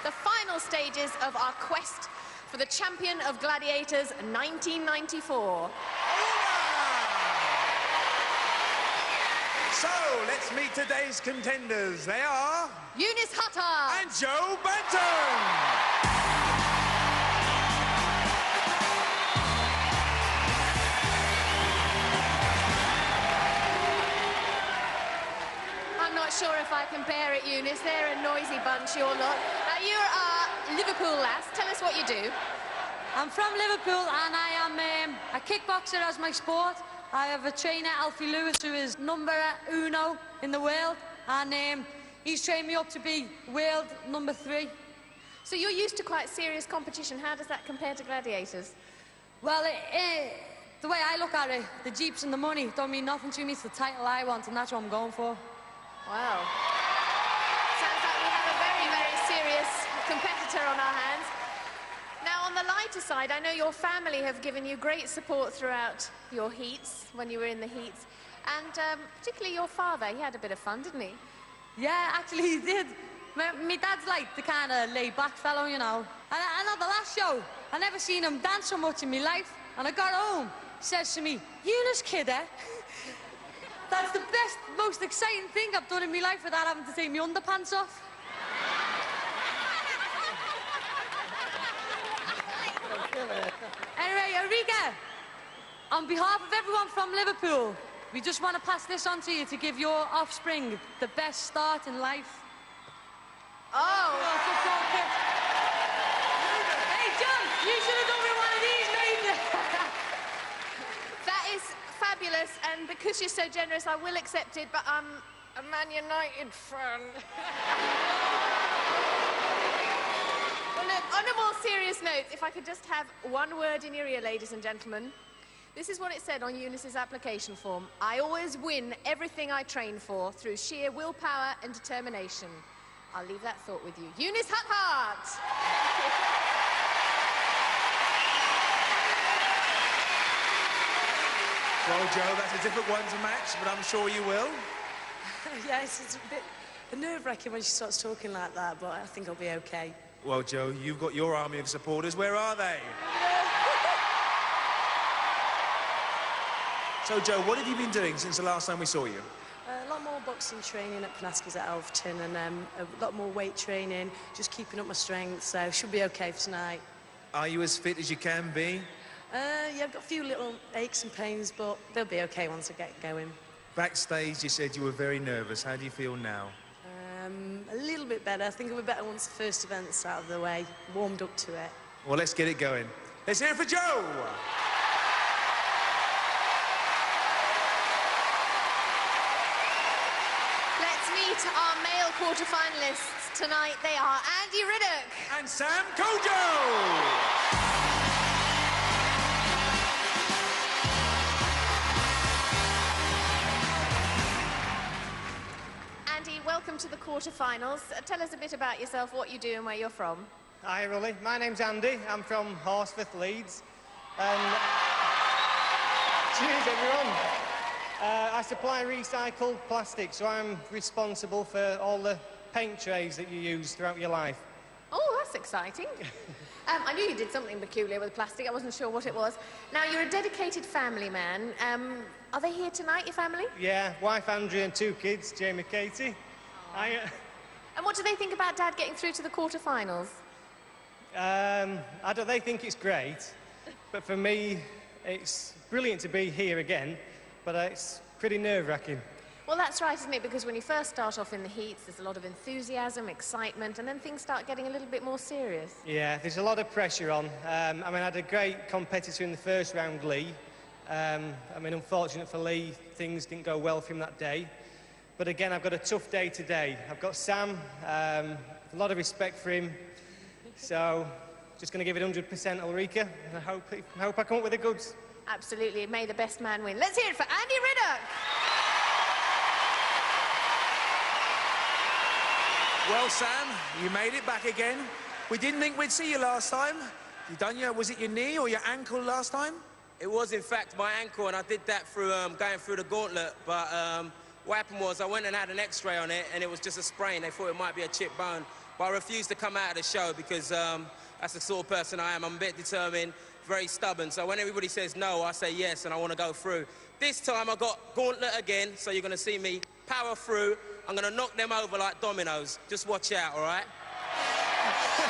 the final stages of our quest for the champion of Gladiators 1994. So, let's meet today's contenders. They are... Eunice Hutter and Joe Banton. I'm not sure if I can bear it, Eunice. They're a noisy bunch, your lot. You are Liverpool lass. Tell us what you do. I'm from Liverpool and I am a kickboxer as my sport. I have a trainer, Alfie Lewis, who is number uno in the world, and he's trained me up to be world number 3. So you're used to quite serious competition. How does that compare to Gladiators? Well, the way I look at it, the jeeps and the money don't mean nothing to me. It's the title I want, and that's what I'm going for. Wow. Sounds like we have a very, very serious competitor on our hands. Now, on the lighter side, I know your family have given you great support throughout your heats, when you were in the heats, and particularly your father. He had a bit of fun, didn't he? Yeah, actually he did. My dad's like the kind of laid-back fellow, you know. And at the last show, I never seen him dance so much in my life, and I got home, he says to me, "Eunice, kid, eh? That's the best, most exciting thing I've done in my life without having to take my underpants off." Anyway, Eureka, on behalf of everyone from Liverpool, we just want to pass this on to you to give your offspring the best start in life. Oh! Hey, John, you should have done me one of these, mate. That is fabulous, and because you're so generous, I will accept it, but I'm a Man United fan. Well, look, on a more serious note, if I could just have one word in your ear, ladies and gentlemen. This is what it said on Eunice's application form. "I always win everything I train for through sheer willpower and determination." I'll leave that thought with you. Eunice Hutt-Hart! Well, Joe, that's a difficult one to match, but I'm sure you will. Yes, it's a bit nerve-wracking when she starts talking like that, but I think I'll be okay. Well, Joe, you've got your army of supporters. Where are they? So, Joe, what have you been doing since the last time we saw you? A lot more boxing training at Panaski's at Alverton, and a lot more weight training, just keeping up my strength, so should be okay for tonight. Are you as fit as you can be? Yeah, I've got a few little aches and pains, but they'll be okay once I get going. Backstage, you said you were very nervous. How do you feel now? A little bit better. I think I'll be better once the first event's out of the way, warmed up to it. Well, let's get it going. Let's hear it for Joe! Let's meet our male quarter-finalists tonight. They are Andy Riddick and Sam Kojo! Andy, welcome to the quarter-finals. Tell us a bit about yourself, what you do and where you're from. Hi, Rolly. My name's Andy. I'm from Horsforth, Leeds. And... Cheers, everyone. I supply recycled plastic, so I'm responsible for all the paint trays that you use throughout your life. Oh, that's exciting. I knew you did something peculiar with plastic. I wasn't sure what it was. Now, you're a dedicated family man. Are they here tonight, your family? Yeah, wife Andrea and 2 kids, Jamie, Katie. And what do they think about Dad getting through to the quarter-finals? They think it's great, but for me, it's brilliant to be here again, but it's pretty nerve-wracking. Well, that's right, isn't it? Because when you first start off in the heats, there's a lot of enthusiasm, excitement, and then things start getting a little bit more serious. Yeah, there's a lot of pressure on. I had a great competitor in the first round, Lee. Unfortunate for Lee, things didn't go well for him that day. But again, I've got a tough day today. I've got Sam, a lot of respect for him. So, just going to give it 100%, Ulrika, and I hope I come up with the goods. Absolutely. May the best man win. Let's hear it for Andy Riddick. Well, Sam, you made it back again. We didn't think we'd see you last time. Was it your knee or your ankle last time? It was, in fact, my ankle, and I did that through going through the gauntlet. But what happened was I went and had an X-ray on it, and it was just a sprain. They thought it might be a chipped bone. but I refuse to come out of the show because that's the sort of person I am. I'm a bit determined, very stubborn. So when everybody says no, I say yes, and I want to go through. This time I got gauntlet again, so you're going to see me power through. I'm going to knock them over like dominoes. Just watch out, all right?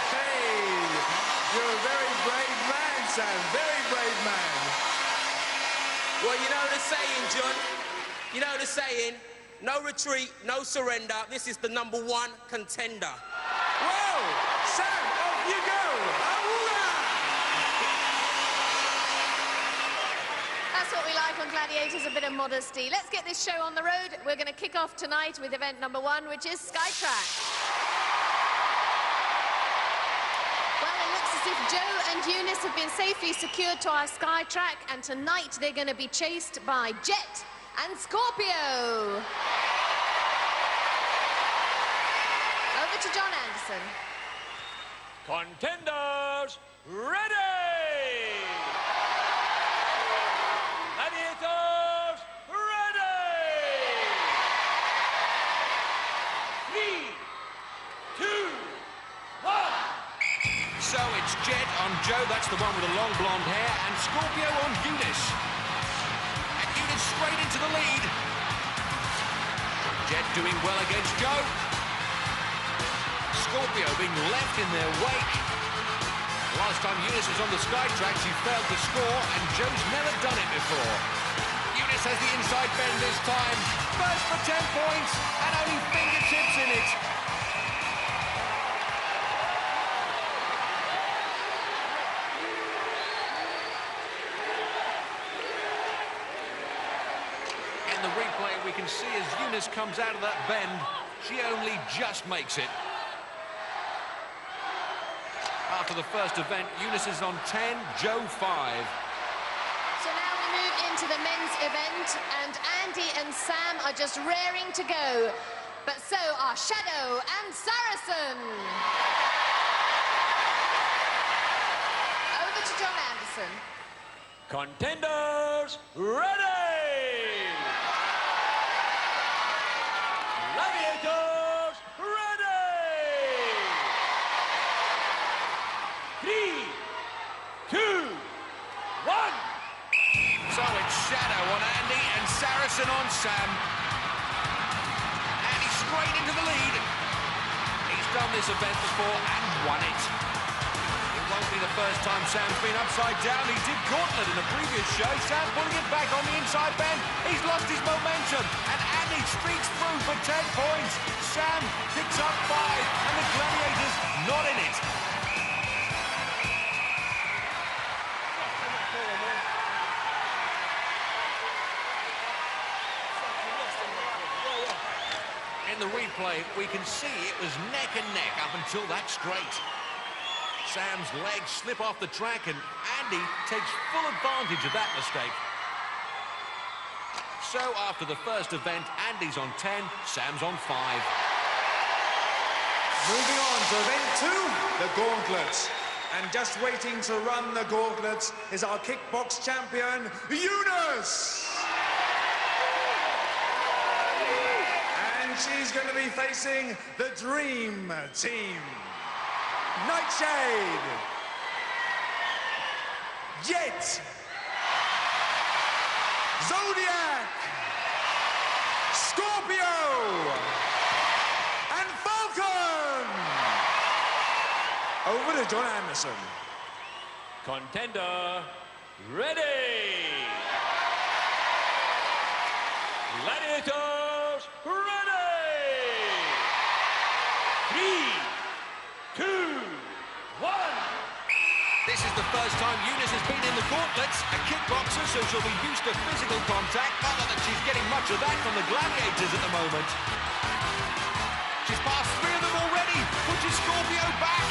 Hey, you're a very brave man, Sam. Very brave man. Well, you know the saying, John. You know the saying, no retreat, no surrender. This is the #1 contender. Whoa! Sam, off you go! Ahoola! That's what we like on Gladiators, a bit of modesty. Let's get this show on the road. We're going to kick off tonight with event #1, which is Skytrack. Well, it looks as if Joe and Eunice have been safely secured to our Skytrack, and tonight they're going to be chased by Jet and Scorpio. Over to John Anderson. Contenders, ready! Gladiators, ready! 3, 2, 1. So it's Jet on Joe, that's the one with the long blonde hair, and Scorpio on Eunice. And Eunice straight into the lead. Jet doing well against Joe. Scorpio being left in their wake. Last time Eunice was on the Skytrack, she failed to score, and Joe's never done it before. Eunice has the inside bend this time. First for 10 points, and only fingertips in it. In the replay, we can see as Eunice comes out of that bend, she only just makes it. After the first event, Eunice is on 10, Joe 5. So now we move into the men's event, and Andy and Sam are just raring to go. But so are Shadow and Saracen. Over to John Anderson. Contenders, ready! Gladiators, ready! 3, 2, 1. So it's Shadow on Andy and Saracen on Sam. Andy straight into the lead. He's done this event before and won it. It won't be the first time Sam's been upside down. He did gauntlet in the previous show. Sam pulling it back on the inside bend. He's lost his momentum. And Andy streaks through for 10 points. Sam picks up 5. And the Gladiators not in it. In the replay, we can see it was neck and neck up until that straight. Sam's legs slip off the track and Andy takes full advantage of that mistake. So after the first event, Andy's on 10, Sam's on 5. Moving on to event 2, the Gauntlets. And just waiting to run the Gauntlets is our kickbox champion, Eunice! And she's going to be facing the Dream Team. Nightshade, Jet, Zodiac, Scorpio, and Falcon. Over to John Anderson. Contender, ready! Gladiators, ready! 3, 2, 1. This is the first time Eunice has been in the Gauntlets, a kickboxer, so she'll be used to physical contact. Not that she's getting much of that from the Gladiators at the moment. She's passed 3 of them already, pushes Scorpio back.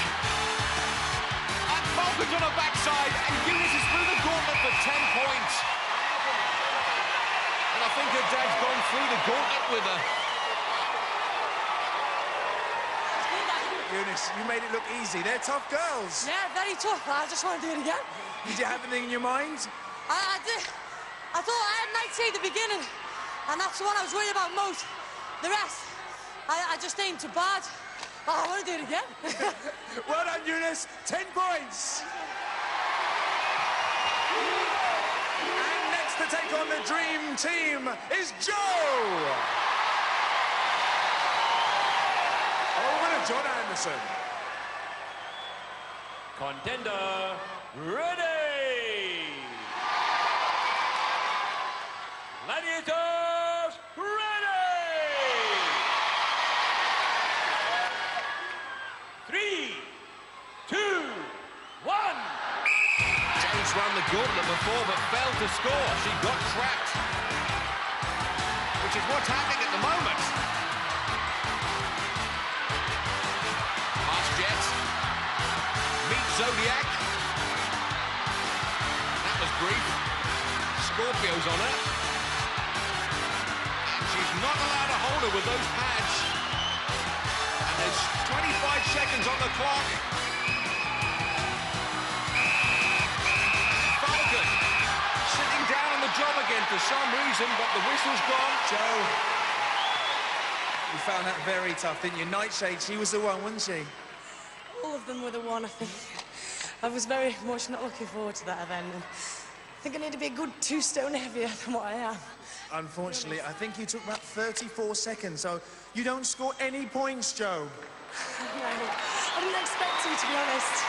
And Falcon's on her backside, and Eunice is through the Gauntlet for 10 points. And I think her dad's gone through the Gauntlet with her. Eunice, you made it look easy. They're tough girls. Yeah, very tough. I just want to do it again. Did you have anything in your mind? I did. I thought I had Nightshade at the beginning, and that's the one I was worried about most. The rest, I just aimed too bad. Oh, I want to do it again. Well done, Eunice. 10 points. And next to take on the Dream Team is Joe. Over to John Anderson. Contender, ready! Gladiators, ready! 3, 2, 1. Joe's run the gauntlet before but failed to score. She got trapped, which is what's happening at the moment. Past Jet. Meet Zodiac. That was brief. Scorpio's on her. And she's not allowed to hold her with those pads. And there's 25 seconds on the clock. Falcon sitting down on the job again for some reason, but the whistle's gone. Joe, you found that very tough, didn't you? Nightshade, she was the one, wasn't she? All of them were the one, I think. I was very much not looking forward to that event. And I think I need to be a good 2 stone heavier than what I am. Unfortunately, I think you took about 34 seconds, so you don't score any points, Joe. No, I didn't expect to be honest.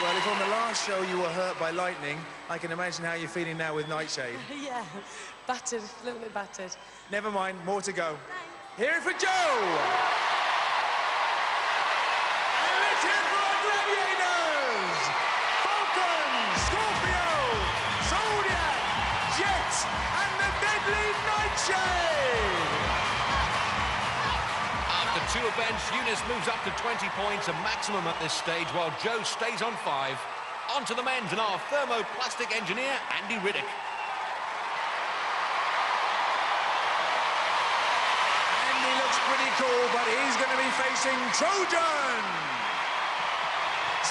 Well, if on the last show you were hurt by lightning, I can imagine how you're feeling now with Nightshade. Yeah, battered, a little bit battered. Never mind, more to go. Here for Joe! Gladiators! Falcon, Scorpio, Zodiac, Jet, and the deadly Nightshade! After 2 events, Eunice moves up to 20 points, a maximum at this stage, while Joe stays on 5. On to the men's and our thermoplastic engineer, Andy Riddick. Andy looks pretty cool, but he's going to be facing Trojan!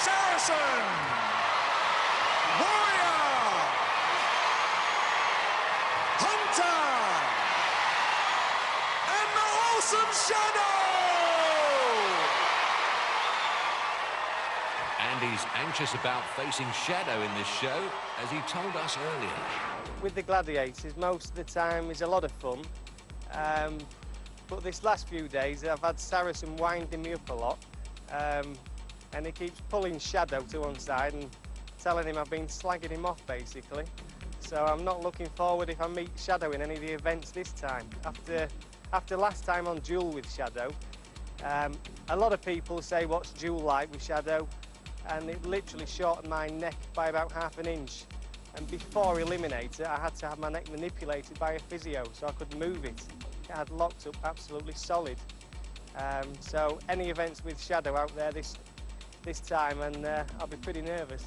Saracen! Warrior! Hunter! And the awesome Shadow! Andy's anxious about facing Shadow in this show, as he told us earlier. With the Gladiators, most of the time is a lot of fun. But this last few days, I've had Saracen winding me up a lot. And he keeps pulling Shadow to one side and telling him I've been slagging him off, basically. So I'm not looking forward if I meet Shadow in any of the events this time. After last time on Duel with Shadow, a lot of people say what's Duel like with Shadow, and it literally shortened my neck by about ½ an inch. And before Eliminator, I had to have my neck manipulated by a physio so I could move it. It had locked up absolutely solid. So any events with Shadow out there this time, and I'll be pretty nervous.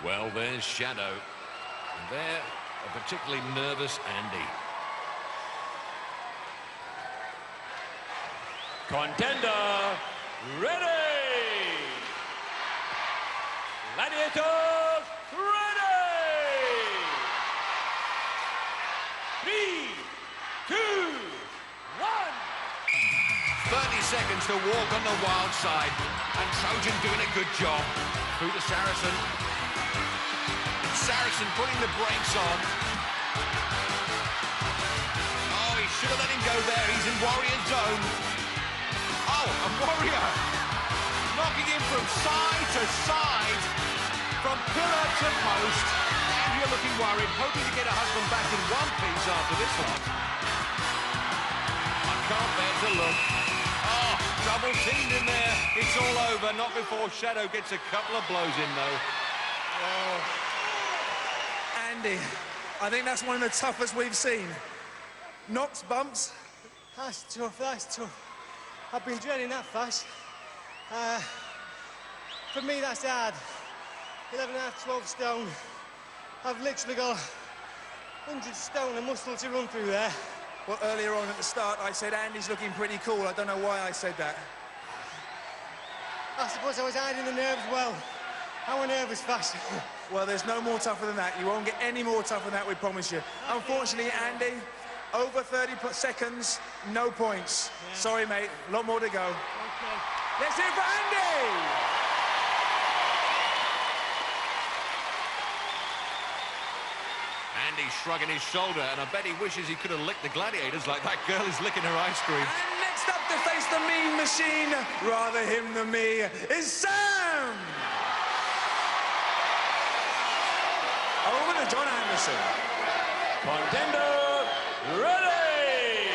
Well, there's Shadow, and there, a particularly nervous Andy. Contender, ready! Gladiators, ready! 3, 2, 1. 30 seconds to walk on the wild side, and Trojan doing a good job. Through to Saracen. Saracen putting the brakes on. Oh, he should have let him go there. He's in Warrior zone. Oh, a Warrior knocking him from side to side, from pillar to post. And you're looking worried, hoping to get her husband back in one piece after this one. I can't bear to look. Oh, double teamed in there. It's all over. Not before Shadow gets a couple of blows in, though. Oh. Andy, I think that's one of the toughest we've seen. Knocks, bumps. That's tough, that's tough. I've been dreading that fast. For me, that's hard. 11.5, 12 stone. I've literally got 100 stone of muscle to run through there. Well, earlier on at the start, I said Andy's looking pretty cool. I don't know why I said that. I suppose I was hiding the nerves well. I was nervous fast. Well, there's no more tougher than that. You won't get any more tougher than that, we promise you. Unfortunately, Andy, over 30 seconds, no points. Yeah. Sorry, mate. A lot more to go. Okay. Let's hear it for Andy! Andy's shrugging his shoulder, and I bet he wishes he could have licked the Gladiators like that girl is licking her ice cream. And next up to face the mean machine, rather him than me, is Sam! Over to John Anderson. Contender ready!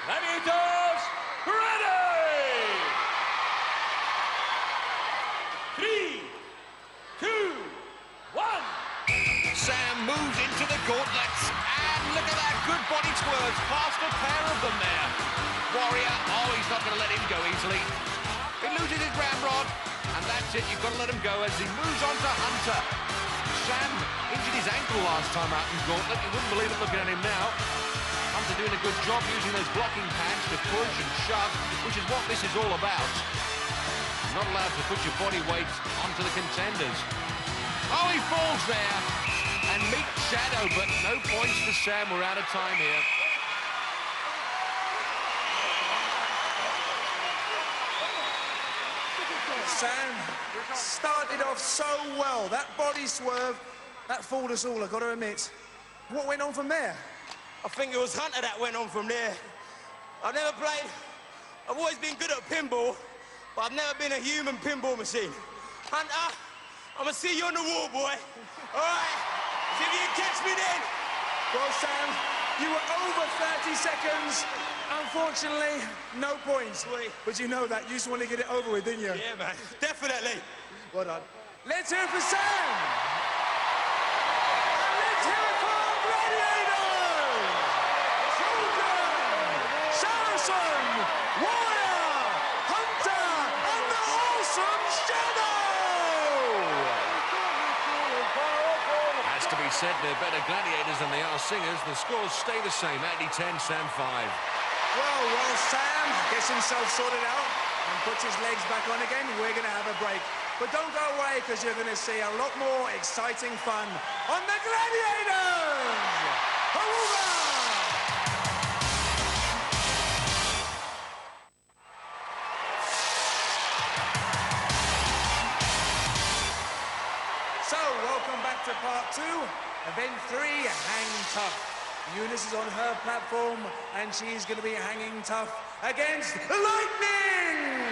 Gladiators ready! 3, 2, 1. Sam moves into the gauntlets, and look at that, good body swerves past a pair of them there. Warrior, oh, he's not going to let him go easily. He loses his ramrod, and that's it, you've got to let him go as he moves on to Hunter. Sam injured his ankle last time out in gauntlet, you wouldn't believe it looking at him now. Hunter doing a good job using those blocking pads to push and shove, which is what this is all about. You're not allowed to put your body weight onto the contenders. Oh, he falls there and meets Shadow, but no points for Sam. We're out of time here. Sam started off so well. That body swerve, that fooled us all, I've got to admit. What went on from there? I think it was Hunter that went on from there. I've never played... I've always been good at pinball, but I've never been a human pinball machine. Hunter, I'm gonna see you on the wall, boy. All right? See if you can catch me then. Well, Sam, you were over 30 seconds. Unfortunately, no points. Sweet. But you know that. You just want to get it over with, didn't you? Yeah, man. Definitely. Well done. Let's hear it for Sam! And let's hear it for our Gladiators! Trojan, Saracen, Warrior, Hunter, and the awesome Shadow! Has to be said, they're better Gladiators than they are Singers. The scores stay the same, Andy 10, Sam 5. Well, Sam gets himself sorted out and puts his legs back on again. We're going to have a break. But don't go away, because you're going to see a lot more exciting fun on the Gladiators! Hurrah! So, welcome back to part 2, event 3, Hang Tough. Eunice is on her platform, and she's going to be hanging tough against Lightning!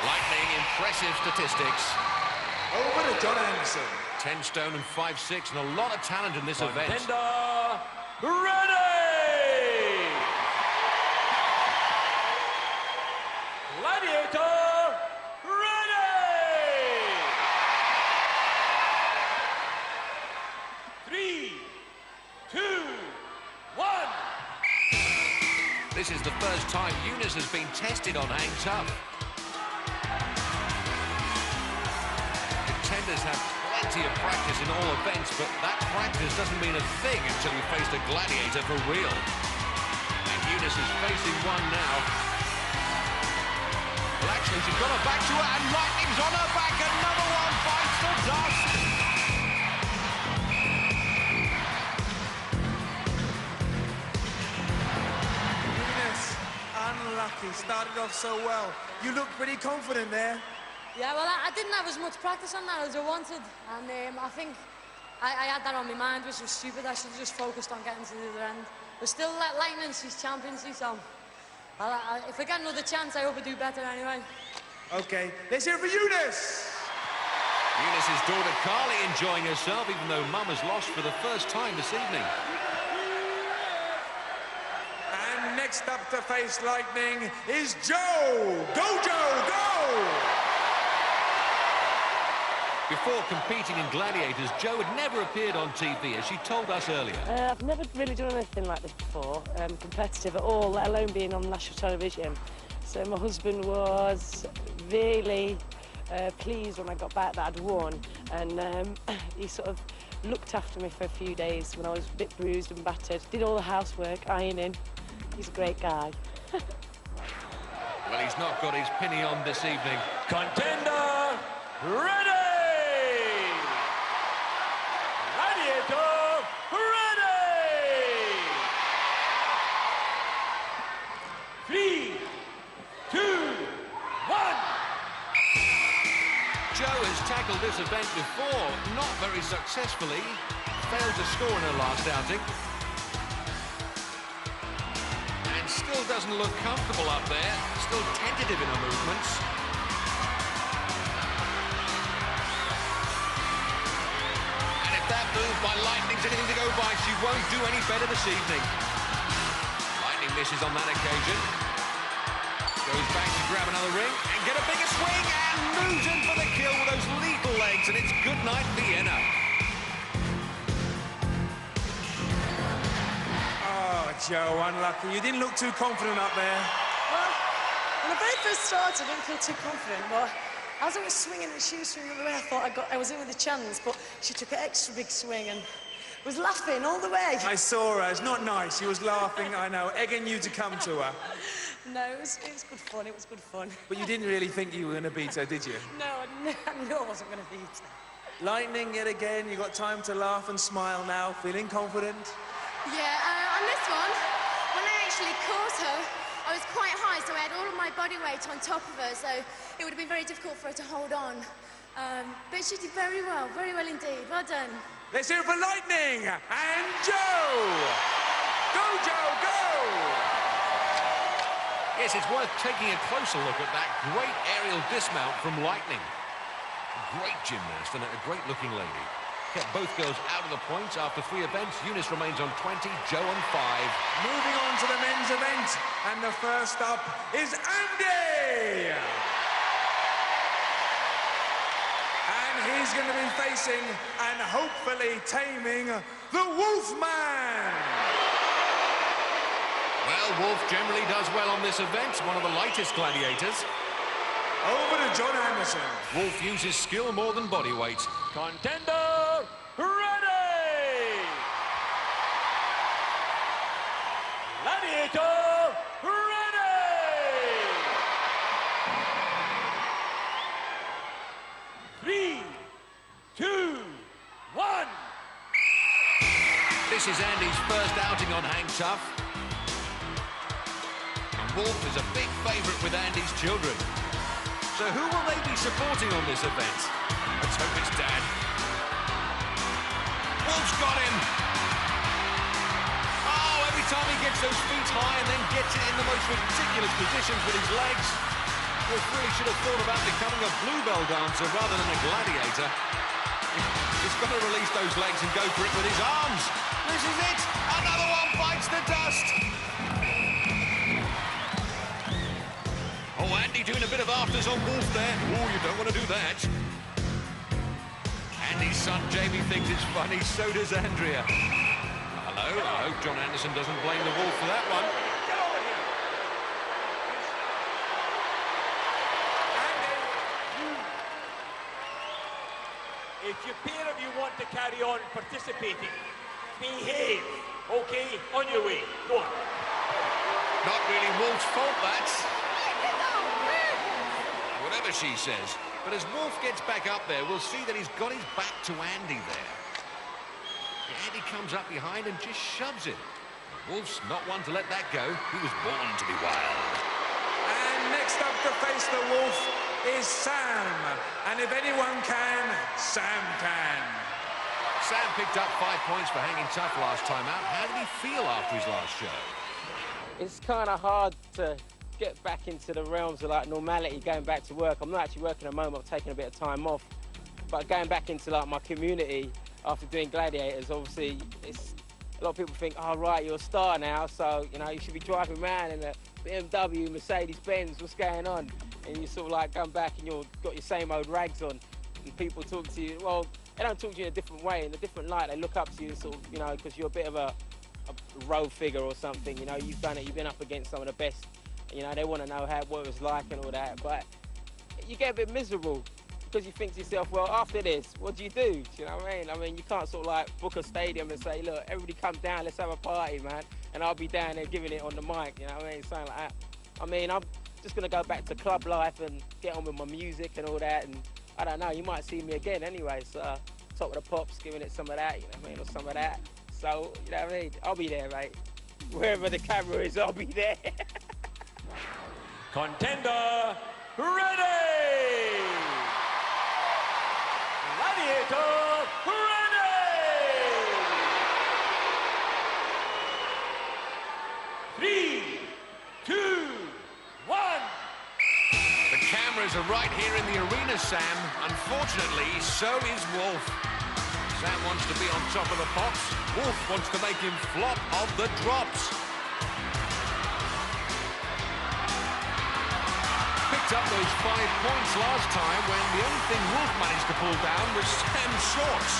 Lightning, impressive statistics. Over to John Anderson. 10 stone and 5'6", and a lot of talent in this event. Contender ready! Gladiator ready! 3, 2, 1. This is the first time Eunice has been tested on Hang Tough. Contenders have plenty of practice in all events, but that practice doesn't mean a thing until you face the Gladiator for real. And Eunice is facing one now. Well, actually, she's got her back to her, and Lightning's on her back. Another one bites the dust. Unlucky, started off so well. You look pretty confident there. Yeah, well, I didn't have as much practice on that as I wanted, and I think I had that on my mind, which was stupid. I should have just focused on getting to the other end. But still, Lightning, she's champion, so if I get another chance, I hope I do better anyway. Okay, let's hear it for Eunice! Eunice's daughter Carly enjoying herself, even though Mum has lost for the first time this evening. And next up to face Lightning is Joe! Go, Joe, go! Before competing in Gladiators, Jo had never appeared on TV, as she told us earlier. I've never really done anything like this before, competitive at all, let alone being on national television. So my husband was really pleased when I got back that I'd won, and he sort of looked after me for a few days when I was a bit bruised and battered, did all the housework, ironing. He's a great guy. Well, he's not got his penny on this evening. Contender ready! Gladiator ready! 3, 2, 1. Joe has tackled this event before, not very successfully. Failed to score in her last outing. And still doesn't look comfortable up there. Still tentative in her movements. And if that move by Lightning's anything to go by, she won't do any better this evening. Lightning misses on that occasion. Goes back to grab another ring and get a bigger swing and moves in for the kill with those lethal legs, and it's good night Vienna. Oh, Joe, unlucky. You didn't look too confident up there. Well, when I very first started, I didn't feel too confident, but as I was swinging and she was swinging the way, I thought I was in with a chance, but she took an extra big swing and was laughing all the way. I saw her. It's not nice. She was laughing, I know, egging you to come to her. No, it was good fun. It was good fun. But you didn't really think you were going to beat her, did you? No, I knew I wasn't going to beat her. Lightning yet again. You got time to laugh and smile now. Feeling confident? Yeah, on this one, when I actually caught her, I was quite high, so I had all of my body weight on top of her, so it would have been very difficult for her to hold on. But she did very well indeed. Well done. Let's hear it for Lightning and Joe! Go, Joe, go! Yes, it's worth taking a closer look at that great aerial dismount from Lightning. A great gymnast and a great-looking lady. Kept both girls out of the points after 3 events. Eunice remains on 20, Joe on 5. Moving on to the men's event, and the first up is Andy! And he's going to be facing and hopefully taming the Wolfman! Well, Wolf generally does well on this event, one of the lightest gladiators. Over to John Anderson. Wolf uses skill more than body weight. Contender, ready! Gladiator, ready! 3, 2, 1. This is Andy's first outing on Hang Tough. Wolf is a big favourite with Andy's children. So who will they be supporting on this event? Let's hope it's Dad. Wolf's got him. Oh, every time he gets those feet high and then gets it in the most ridiculous positions with his legs. Wolf really should have thought about becoming a bluebell dancer rather than a gladiator. He's got to release those legs and go for it with his arms. This is it. Another one bites the dust. Oh, Andy doing a bit of afters on Wolf there. Oh, you don't want to do that. Andy's son Jamie thinks it's funny, so does Andrea. Hello, I hope John Anderson doesn't blame the Wolf for that one. If your pair of you want to carry on participating, behave. Okay, on your way. Go on. Not really Wolf's fault, that's. Whatever she says. But as Wolf gets back up there, we'll see that he's got his back to Andy there. Andy comes up behind and just shoves it. Wolf's not one to let that go. He was born to be wild. And next up to face the Wolf is Sam. And if anyone can, Sam can. Sam picked up 5 points for hanging tough last time out. How did he feel after his last show? It's kind of hard to get back into the realms of like normality, going back to work. I'm not actually working at the moment, I've taken a bit of time off. But going back into like my community after doing Gladiators, obviously, it's a lot of people think, oh right, you're a star now, so you know you should be driving around in a BMW, Mercedes-Benz, what's going on? And you sort of like come back and you've got your same old rags on, and people talk to you, well, they don't talk to you in a different way, in a different light. They look up to you sort of, you know, because you're a bit of a road figure or something, you know, you've done it, you've been up against some of the best. You know, they want to know what it was like and all that, but you get a bit miserable because you think to yourself, well, after this, what do you do? Do you know what I mean? I mean, you can't sort of like book a stadium and say, look, everybody come down, let's have a party, man, and I'll be down there giving it on the mic, you know what I mean? Something like that. I mean, I'm just going to go back to club life and get on with my music and all that, and I don't know, you might see me again anyway, so top of the pops, giving it some of that, you know what I mean, or some of that. So, you know what I mean? I'll be there, mate. Wherever the camera is, I'll be there. Contender, ready! Gladiator, ready! 3, 2, 1. The cameras are right here in the arena, Sam. Unfortunately, so is Wolf. Sam wants to be on top of the pops. Wolf wants to make him flop of the drops. Picked up those 5 points last time when the only thing Wolf managed to pull down was Sam's shorts.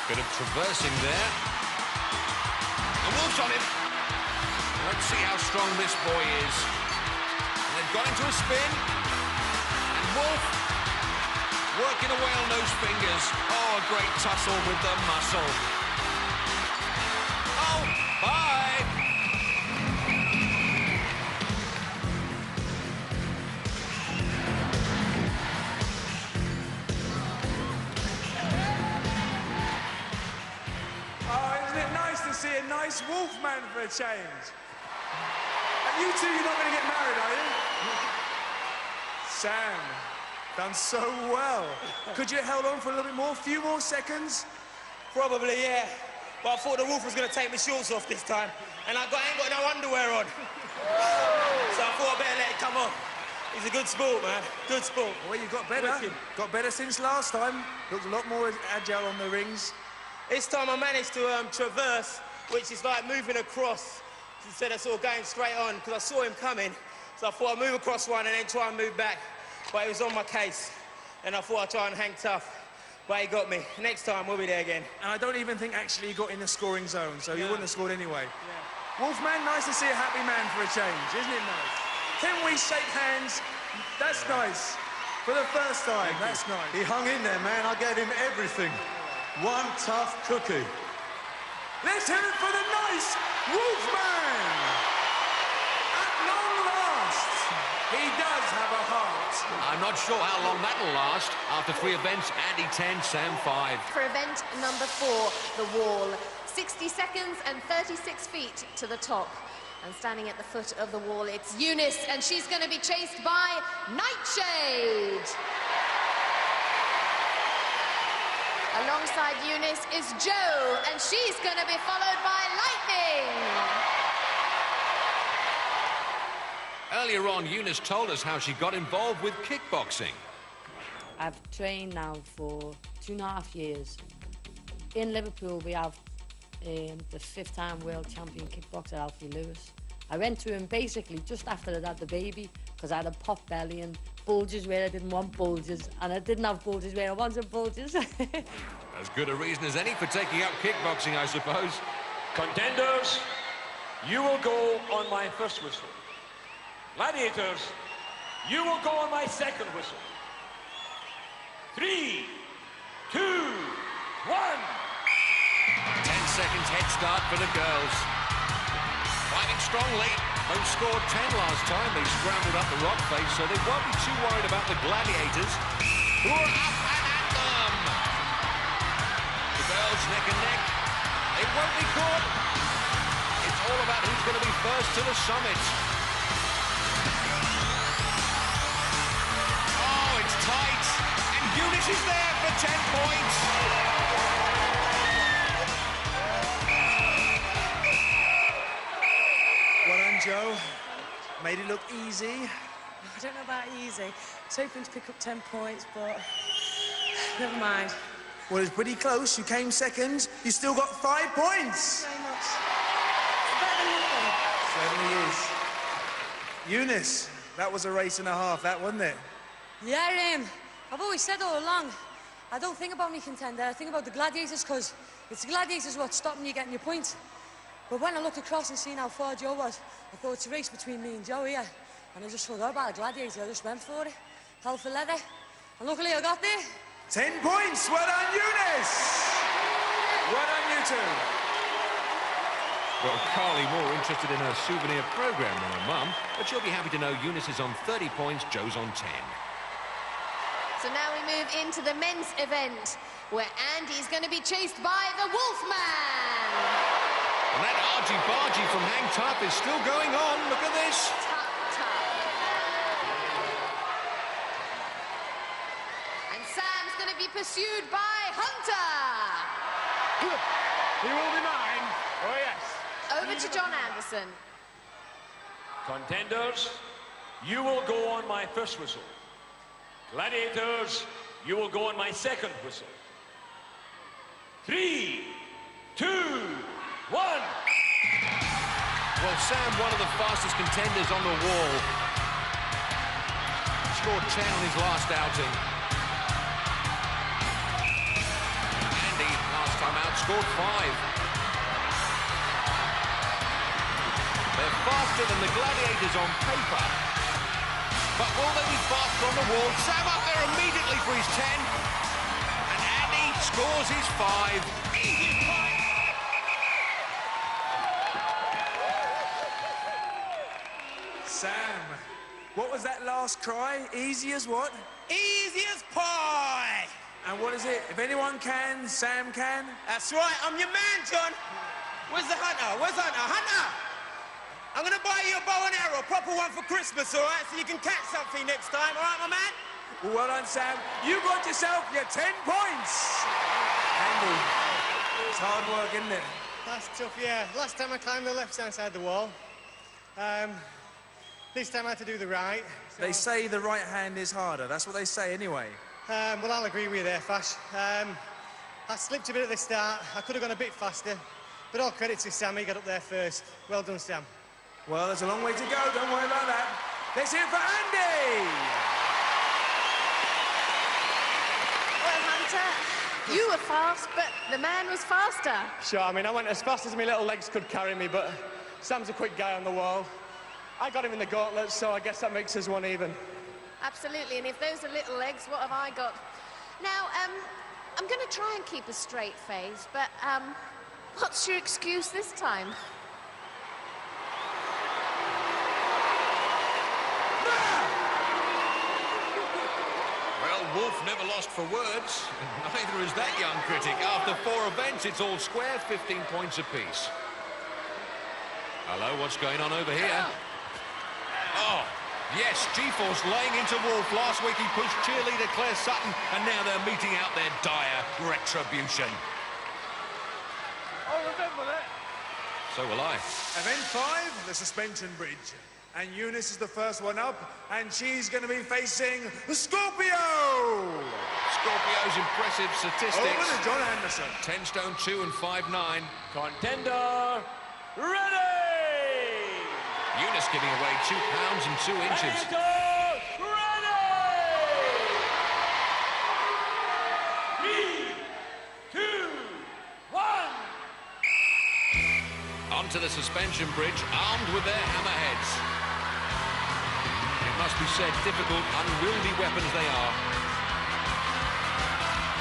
Bit of traversing there. And Wolf's on him. Let's see how strong this boy is. And they've got into a spin. And Wolf working away on those fingers. Oh, a great tussle with the muscle. Oh, bye! Oh, isn't it nice to see a nice Wolfman for a change? And you two, you're not going to get married, are you? Sam, done so well. Could you have held on for a little bit more, few more seconds? Probably, yeah. But I thought the Wolf was going to take my shorts off this time. And I ain't got no underwear on. So I thought I better let it come off. He's a good sport, man. Good sport. Well, you got better. Wicked. Got better since last time. Looked a lot more agile on the rings. This time I managed to traverse, which is like moving across instead of sort of going straight on, because I saw him coming. So I thought I'd move across one and then try and move back. But he was on my case. And I thought I'd try and hang tough. But he got me. Next time, we'll be there again. And I don't even think actually he got in the scoring zone, so you wouldn't have scored anyway. Yeah. Wolfman, nice to see a happy man for a change, isn't it nice? Can we shake hands? That's nice. For the first time, that's nice. He hung in there, man. I gave him everything. One tough cookie. Let's hear it for the nice Wolfman! At long last, he does have a heart. I'm not sure how long that'll last. After 3 events, Andy 10, Sam 5. For event number 4, the wall. 60 seconds and 36 feet to the top. And standing at the foot of the wall, it's Eunice, and she's going to be chased by Nightshade. Alongside Eunice is Jo, and she's going to be followed by Lightning. Earlier on, Eunice told us how she got involved with kickboxing. I've trained now for 2.5 years. In Liverpool, we have the 5th-time world champion kickboxer, Alfie Lewis. I went to him basically just after I'd had the baby, because I had a pot belly and bulges where I didn't want bulges, and I didn't have bulges where I wanted bulges. As good a reason as any for taking up kickboxing, I suppose. Contenders, you will go on my first whistle. Gladiators, you will go on my second whistle. 3, 2, 1. 10 seconds head start for the girls. Fighting strongly. Both scored 10 last time. They scrambled up the rock face, so they won't be too worried about the Gladiators, who are up and at them. The girls neck and neck. They won't be caught. It's all about who's going to be first to the summit. Oh, it's tight. And Eunice is there for 10 points. Well done, Jo. Made it look easy. I don't know about easy. I was hoping to pick up 10 points, but never mind. Well, it's pretty close. You came second. You still got 5 points. Very much. It's better than nothing. Certainly is. Eunice, that was a race and a half, that, wasn't it? Yeah, I've always said all along, I don't think about me contender, I think about the Gladiators, because it's the Gladiators what's stopping you getting your points. But when I looked across and seen how far Jo was, I thought it's a race between me and Jo here. And I just forgot about the Gladiators, I just went for it. Hell for leather. And luckily I got there. 10 points, well done, Eunice! Well done, you two. Well, Carly more interested in her souvenir programme than her mum, but she'll be happy to know Eunice is on 30 points, Jo's on 10. So now we move into the men's event. where Andy's going to be chased by the Wolfman. And that argy-bargy from Hang Tough is still going on. Look at this. And Sam's going to be pursued by Hunter. He will be mine. Oh, yes. Over to John Anderson. Contenders, you will go on my first whistle. Gladiators, you will go on my second whistle. 3, 2, 1. Well, Sam, one of the fastest contenders on the wall. Scored 10 on his last outing. Andy, last time out, scored 5. They're faster than the Gladiators on paper. But will they be faster on the wall? Sam up there immediately for his 10. And Andy scores his 5. Sam, what was that last cry? Easy as what? Easy as pie. And what is it? If anyone can, Sam can? That's right, I'm your man, John. Where's the hunter? Where's Hunter? Hunter! I'm gonna buy you a bow and arrow, a proper one for Christmas, all right? So you can catch something next time, all right, my man? Well done, Sam. You got yourself your 10 points. Andy, it's hard work, isn't it? That's tough, yeah. Last time I climbed the left-hand side of the wall. This time I had to do the right. So... They say the right hand is harder. That's what they say anyway. Well, I'll agree with you there, Fash. I slipped a bit at the start. I could have gone a bit faster. But all credit to Sam, he got up there first. Well done, Sam. Well, there's a long way to go. Don't worry about that. Let's hear it for Andy! Well, Hunter, you were fast, but the man was faster. Sure, I mean, I went as fast as my little legs could carry me, but Sam's a quick guy on the wall. I got him in the gauntlet, so I guess that makes us one even. Absolutely, and if those are little legs, what have I got? Now, I'm going to try and keep a straight face, but, what's your excuse this time? Well, Wolf never lost for words. Neither is that young critic. After 4 events, it's all square, 15 points apiece. Hello, what's going on over here? Oh, yes, G-Force laying into Wolf. Last week he pushed cheerleader Claire Sutton, and now they're meeting out their dire retribution. I'll remember that. So will I. Event 5, the suspension bridge. And Eunice is the first one up, and she's going to be facing Scorpio! Scorpio's impressive statistics. Over to John Anderson. 10 stone 2 and 5'9". Contender, ready! Eunice giving away 2 pounds and 2 inches. Ready! 3, 2, 1. Onto the suspension bridge, armed with their hammerheads. It must be said, difficult, unwieldy weapons they are.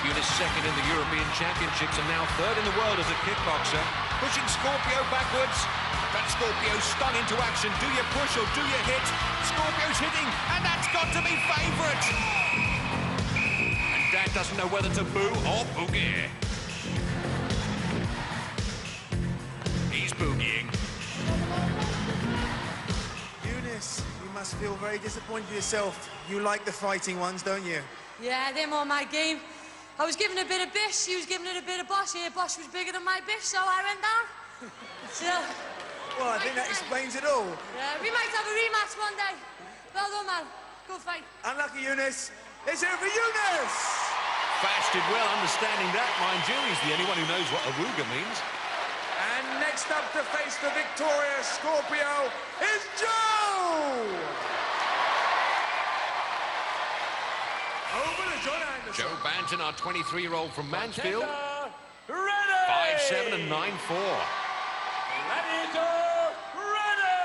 Eunice second in the European Championships and now third in the world as a kickboxer. Pushing Scorpio backwards. But Scorpio stung into action. Do you push or do you hit? Scorpio's hitting, and that's got to be favourite. And Dad doesn't know whether to boo or boogie. He's boogieing. Eunice, you must feel very disappointed with yourself. You like the fighting ones, don't you? Yeah, them on my game. I was giving a bit of bish, she was giving it a bit of bosh. Her bosh was bigger than my bish, so I went down. So, well, I think that explains it all. yeah, we might have a rematch one day. Well done, man. Good fight. Unlucky Eunice. Let's hear it for Eunice! Fash did well understanding that, mind you. He's the only one who knows what awooga means. And next up to face the victorious Scorpio is Joe! Over to John Anderson. Joe Banton, our 23-year-old from Mansfield. Ready! 5'7" and 9'4". Gladiator, ready!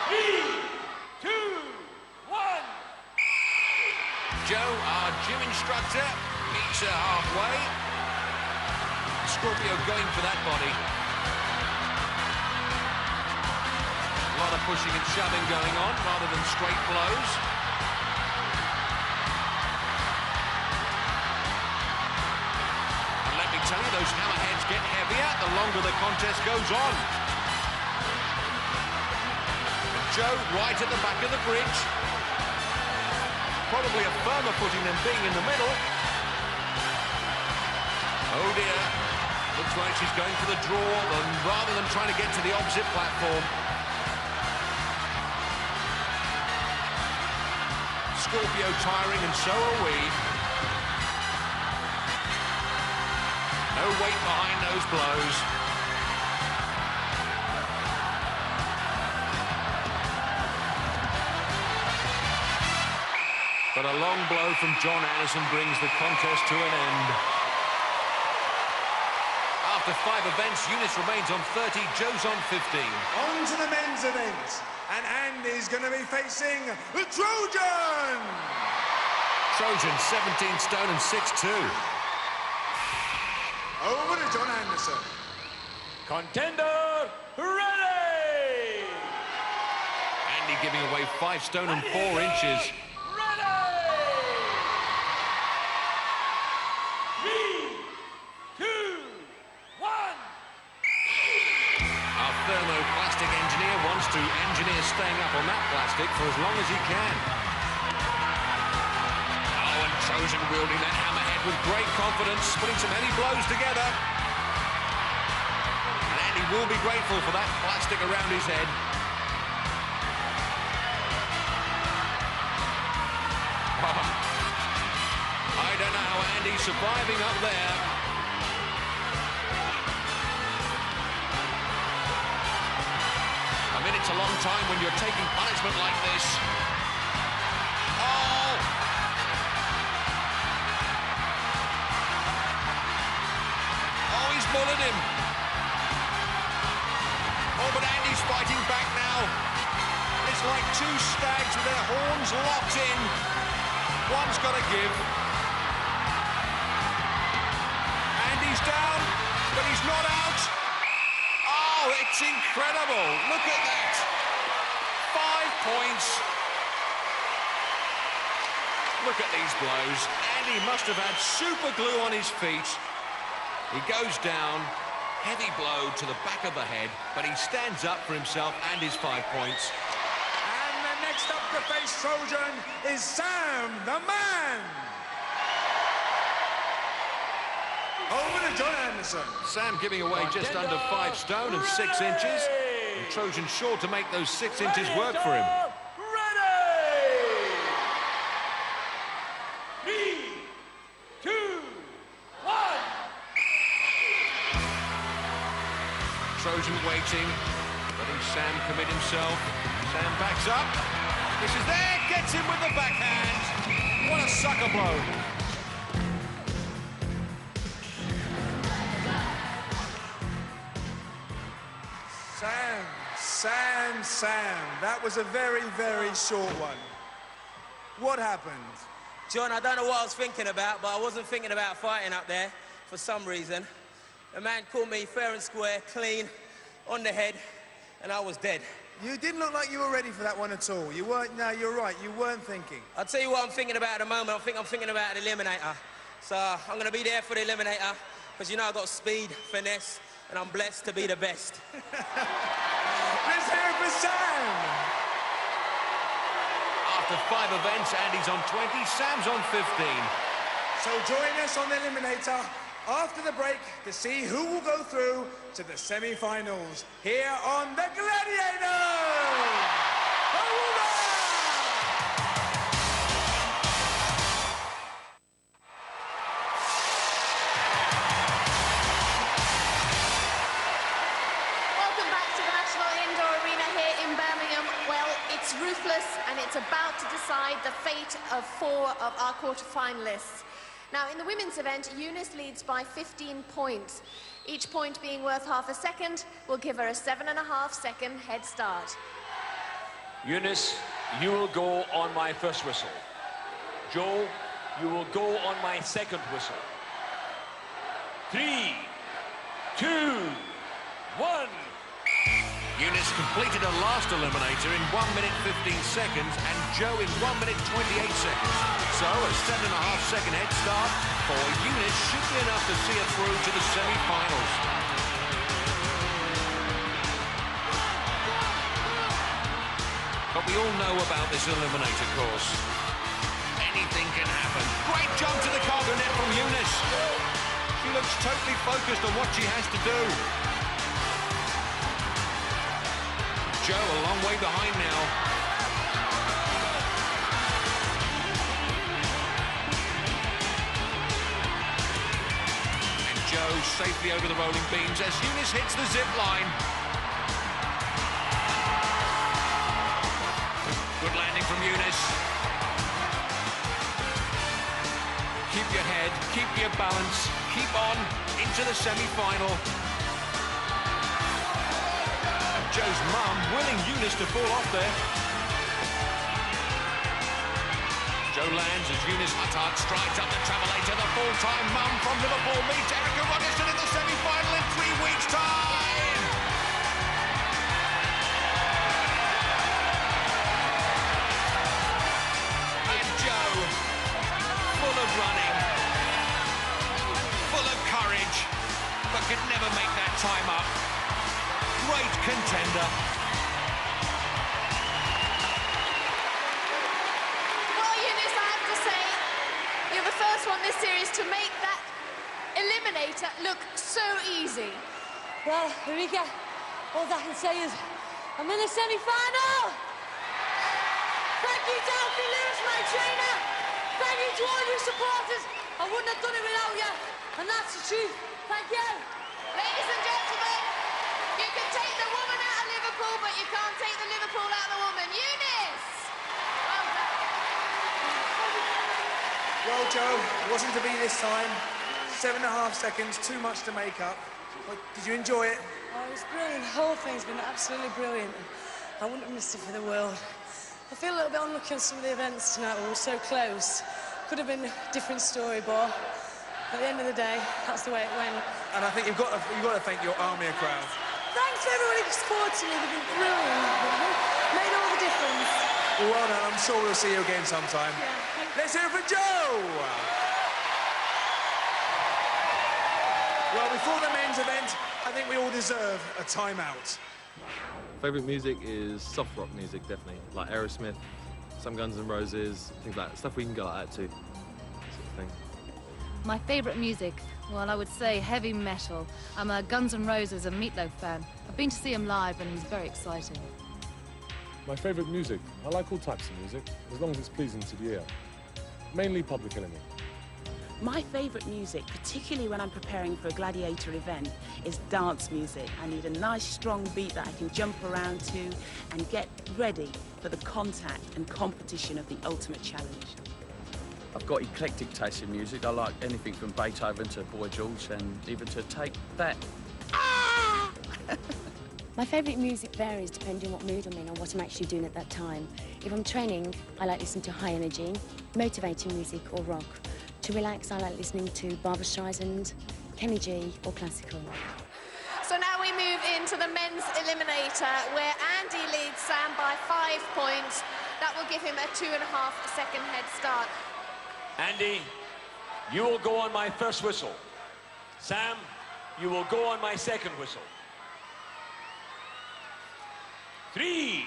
3, 2, 1. Joe, our gym instructor, meets her halfway. Scorpio going for that body. A lot of pushing and shoving going on rather than straight blows. those hammerheads get heavier the longer the contest goes on. Joe right at the back of the bridge. Probably a firmer footing than being in the middle. Oh dear. Looks like she's going for the draw rather than trying to get to the opposite platform. Scorpio tiring, and so are we. No weight behind those blows. But a long blow from John Anderson brings the contest to an end. After 5 events, Eunice remains on 30, Joe's on 15. On to the men's event. And Andy's going to be facing the Trojan! Trojan, 17 stone and 6'2". Over to John Anderson. Contender, ready! Andy giving away 5 stone and 4 inches. Thermoplastic engineer wants to engineer staying up on that plastic for as long as he can. Oh, and Trojan wielding that hammerhead with great confidence, putting some heavy blows together. And Andy will be grateful for that plastic around his head. Oh, I don't know how Andy's surviving up there. I mean, it's a long time when you're taking punishment like this. Oh! Oh, he's mullered him. Oh, but Andy's fighting back now. It's like 2 stags with their horns locked in. One's got to give. Andy's down, but he's not out. Oh, it's incredible. Look at that. 5 points. Look at these blows. Andy must have had super glue on his feet. He goes down. Heavy blow to the back of the head, but he stands up for himself and his 5 points. And the next up to face Trojan is Sam, the man. Over to John Anderson. Sam giving away just under 5 stone and 6 inches. And Trojan sure to make those 6 inches work for him. Ready! 3, 2, 1. Trojan waiting, letting Sam commit himself. Sam backs up. This is there, gets him with the backhand. What a sucker blow. Sam. That was a very, very short one. What happened? John, I don't know what I was thinking about, but I wasn't thinking about fighting up there for some reason. The man caught me fair and square, clean, on the head, and I was dead. You didn't look like you were ready for that one at all. You weren't, no, you're right, you weren't thinking. I'll tell you what I'm thinking about at the moment. I'm thinking about the Eliminator. So I'm going to be there for the Eliminator, because you know I've got speed, finesse, and I'm blessed to be the best. Let's hear it for Sam! After 5 events, Andy's on 20, Sam's on 15. So join us on the Eliminator after the break to see who will go through to the semi-finals here on the Gladiators! Ruthless, and it's about to decide the fate of 4 of our quarter-finalists. Now, in the women's event, Eunice leads by 15 points. Each point being worth half a second will give her a 7.5-second head start. Eunice, you will go on my first whistle. Joe, you will go on my second whistle. 3, 2, 1. Eunice completed her last eliminator in 1 minute 15 seconds and Joe in 1 minute 28 seconds. So a 7.5-second head start for Eunice should be enough to see her through to the semi-finals. But we all know about this eliminator course. Anything can happen. Great jump to the cargo net from Eunice. She looks totally focused on what she has to do. Joe a long way behind now. And Joe safely over the rolling beams as Eunice hits the zip line. Good landing from Eunice. Keep your head, keep your balance, keep on into the semi-final. Joe's mum willing Eunice to fall off there. Joe lands as Eunice Huttard strides up the travelator. The full-time mum from Liverpool meets Erica Rogerson in the semi-final in 3 weeks' time. And Joe, full of running, full of courage, but could never make that time up. Great contender. Well, Eunice, I have to say, you're the first one this series to make that eliminator look so easy. Well, Eureka, all I can say is I'm in the semi-final. Thank you, Delphi Lewis, my trainer. Thank you to all you supporters. I wouldn't have done it without you, and that's the truth. Thank you. Ladies and gentlemen, you can take the woman out of Liverpool, but you can't take the Liverpool out of the woman. Eunice! Well done. Well, Joe, it wasn't to be this time. 7.5 seconds, too much to make up. But did you enjoy it? Oh, it was brilliant. The whole thing's been absolutely brilliant. I wouldn't have missed it for the world. I feel a little bit unlucky on some of the events tonight. We were so close. Could have been a different story, but at the end of the day, that's the way it went. And I think you've got to thank your Armia crowd. Thanks to everybody who supported me. They've been brilliant. Made all the difference. Well done. I'm sure we'll see you again sometime. Yeah. Let's hear it for Joe! Well, before the men's event, I think we all deserve a timeout. Favourite music is soft rock music, definitely. Like Aerosmith, some Guns N' Roses, things like that. Stuff we can go like that to, sort of thing. My favourite music? Well, I would say heavy metal. I'm a Guns N' Roses and Meatloaf fan. I've been to see him live and it's very exciting. My favourite music? I like all types of music, as long as it's pleasing to the ear. Mainly Public Enemy. My favourite music, particularly when I'm preparing for a Gladiator event, is dance music. I need a nice, strong beat that I can jump around to and get ready for the contact and competition of the ultimate challenge. I've got eclectic taste in music. I like anything from Beethoven to Boy George and even to Take That. My favourite music varies depending on what mood I'm in or what I'm actually doing at that time. If I'm training, I like listening to high energy, motivating music or rock. To relax, I like listening to Barbra Streisand, Kenny G or classical. So now we move into the men's eliminator, where Andy leads Sam by 5 points. That will give him a 2.5-second head start. Andy, you will go on my first whistle. Sam, you will go on my second whistle. 3,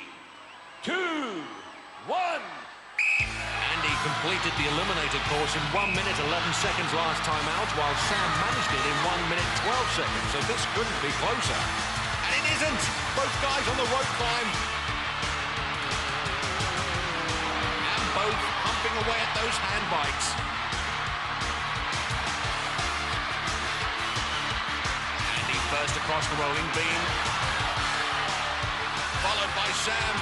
2, 1. Andy completed the eliminator course in 1 minute 11 seconds last time out, while Sam managed it in 1 minute 12 seconds, so this couldn't be closer. And it isn't! Both guys on the rope climb. And both humping away at those hand bikes. Andy first across the rolling beam, followed by Sam.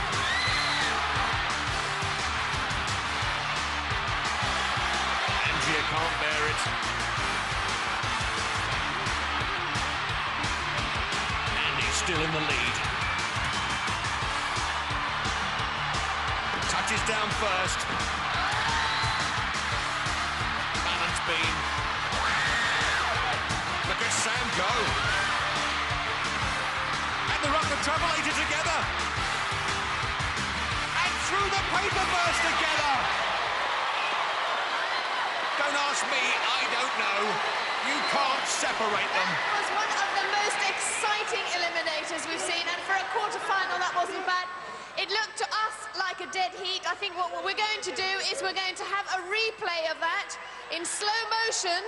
Andrea can't bear it. Andy's still in the lead. Touches down first. Balance beam. Look at Sam go. And the rocket Travelator together. And through the paper burst together. Don't ask me, I don't know. You can't separate them. That was one of the most exciting eliminators we've seen, and for a quarter-final, that wasn't bad. It looked to us like a dead heat. I think what we're going to do is we're going to have a replay of that in slow motion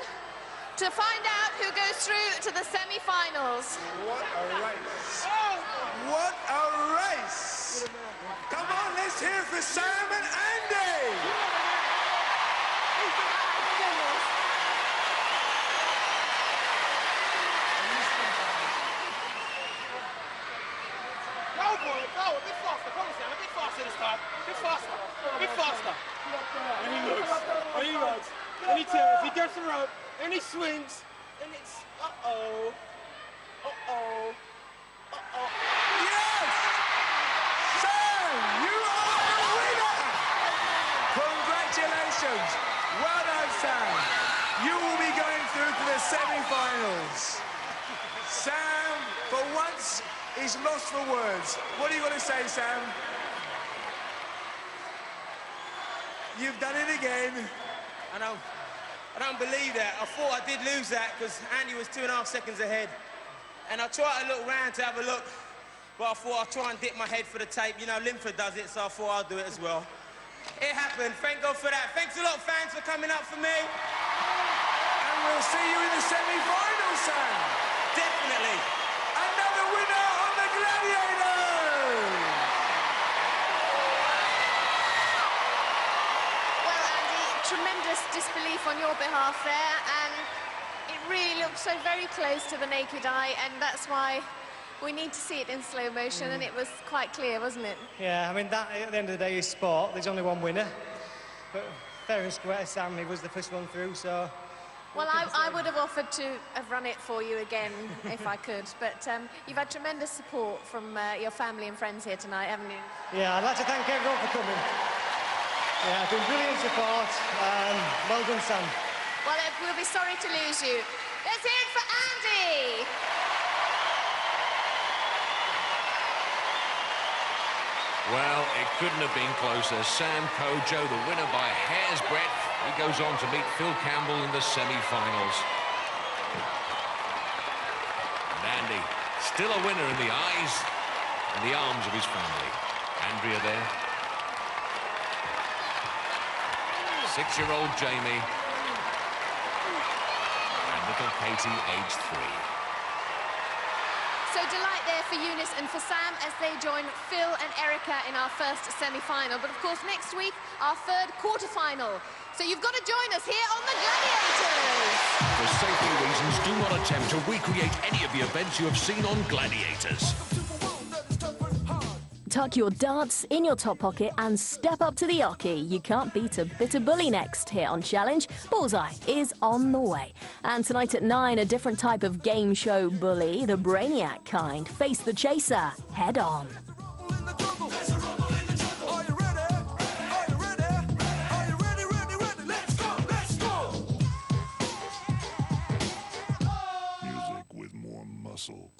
to find out who goes through to the semi-finals. What a race. What a race. Come on, let's hear it for Sam and Andy. Go, boy, go. A bit faster. Come on, Sam. A bit faster this time. A bit faster. A bit faster. And he looks. And he runs. And he turns. He gets the rope. And he swings. And it's... Uh-oh. Uh-oh. Uh-oh. Yes! Sam, you are the winner! Congratulations. Well done, Sam. You will be going through to the semi-finals. Sam, for once, is lost for words. What are you going to say, Sam? You've done it again. I don't believe that. I thought I did lose that because Andy was 2.5 seconds ahead. And I tried to look round to have a look, but I thought I'd try and dip my head for the tape. You know, Linford does it, so I thought I'd do it as well. It happened. Thank God for that. Thanks a lot, fans, for coming up for me. And we'll see you in the semi-finals, Sam. Definitely. Another winner on the Gladiators! Well, Andy, tremendous disbelief on your behalf there, and it really looked so very close to the naked eye, and that's why we need to see it in slow motion, and it was quite clear, wasn't it? Yeah, I mean, that at the end of the day is sport. There's only one winner. But fair and square, Sam, he was the first one through, so... Well, I would have offered to have run it for you again if I could, but you've had tremendous support from your family and friends here tonight, haven't you? Yeah, I'd like to thank everyone for coming. Yeah, it's been brilliant support. Well done, Sam. Well, we'll be sorry to lose you. Let's hear it for Andy! Well, it couldn't have been closer. Sam Kojo, the winner by a hair's breadth. He goes on to meet Phil Campbell in the semi-finals. And Andy, still a winner in the eyes and the arms of his family. Andrea there. 6-year-old Jamie. And little Katie, aged 3. So delight there for Eunice and for Sam as they join Phil and Erica in our first semi-final. But of course, next week, our third quarter-final. So you've got to join us here on the Gladiators. For safety reasons, do not attempt to recreate any of the events you have seen on Gladiators. Tuck your darts in your top pocket and step up to the oche. You can't beat a bitter bully next here on Challenge. Bullseye is on the way. And tonight at 9, a different type of game show bully, the brainiac kind. Face the chaser head on. Music with more muscle.